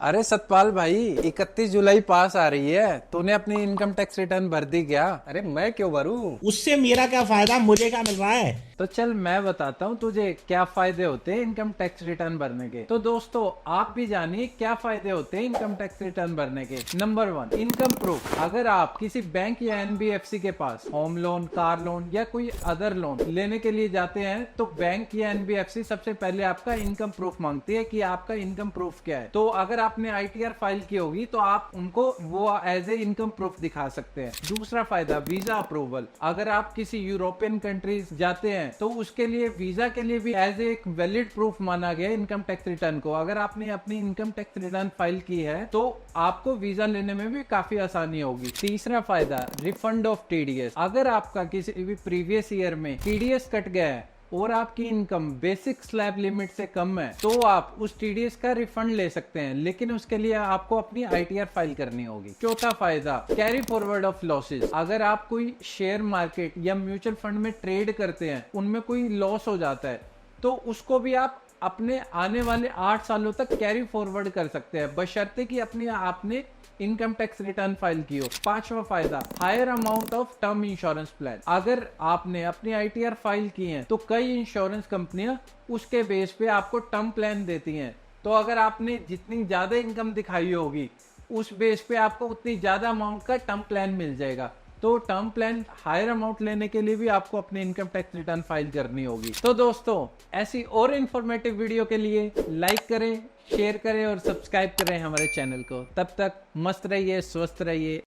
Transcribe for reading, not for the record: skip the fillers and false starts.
अरे सतपाल भाई, 31 जुलाई पास आ रही है। तूने अपनी इनकम टैक्स रिटर्न भर दी क्या? अरे मैं क्यों भरूं? उससे मेरा क्या फायदा, मुझे क्या मिल रहा है। तो चल मैं बताता हूँ तुझे क्या फायदे होते हैं इनकम टैक्स रिटर्न भरने के। तो दोस्तों आप भी जानिए क्या फायदे होते हैं इनकम टैक्स रिटर्न भरने के। Number 1, income proof. अगर आप किसी बैंक या एनबीएफसी के पास होम लोन, कार लोन या कोई अदर लोन लेने के लिए जाते हैं तो बैंक या एनबीएफसी सबसे पहले आपका इनकम प्रूफ मांगती है कि आपका इनकम प्रूफ क्या है। तो अगर आपने आईटीआर फाइल की होगी तो आप उनको वो एज ए इनकम प्रूफ दिखा सकते हैं। दूसरा फायदा, वीजा अप्रूवल। अगर आप किसी यूरोपियन कंट्रीज जाते हैं तो उसके लिए वीजा के लिए भी एज एक वैलिड प्रूफ माना गया इनकम टैक्स रिटर्न को। अगर आपने अपनी इनकम टैक्स रिटर्न फाइल की है तो आपको वीजा लेने में भी काफी आसानी होगी। तीसरा फायदा, रिफंड ऑफ टीडीएस। अगर आपका किसी भी प्रीवियस ईयर में टीडीएस कट गया है और आपकी इनकम बेसिक स्लैब लिमिट से कम है तो आप उस टीडीएस का रिफंड ले सकते हैं, लेकिन उसके लिए आपको अपनी आईटीआर फाइल करनी होगी। चौथा फायदा, कैरी फॉरवर्ड ऑफ लॉसेस। अगर आप कोई शेयर मार्केट या म्यूचुअल फंड में ट्रेड करते हैं, उनमें कोई लॉस हो जाता है तो उसको भी आप अपने आने वाले 8 सालों तक कैरी फॉरवर्ड कर सकते हैं, बशर्ते कि अपनी आपने इनकम टैक्स रिटर्न फाइल की हो। पांचवा फायदा, higher amount of term insurance plan. अगर आपने अपनी आईटीआर फाइल की है तो कई इंश्योरेंस कंपनियां उसके बेस पे आपको टर्म प्लान देती हैं। तो अगर आपने जितनी ज्यादा इनकम दिखाई होगी उस बेस पे आपको उतनी ज्यादा अमाउंट का टर्म प्लान मिल जाएगा। तो टर्म प्लान हायर अमाउंट लेने के लिए भी आपको अपने इनकम टैक्स रिटर्न फाइल करनी होगी। तो दोस्तों ऐसी और इन्फॉर्मेटिव वीडियो के लिए लाइक करें, शेयर करें और सब्सक्राइब करें हमारे चैनल को। तब तक मस्त रहिए, स्वस्थ रहिए।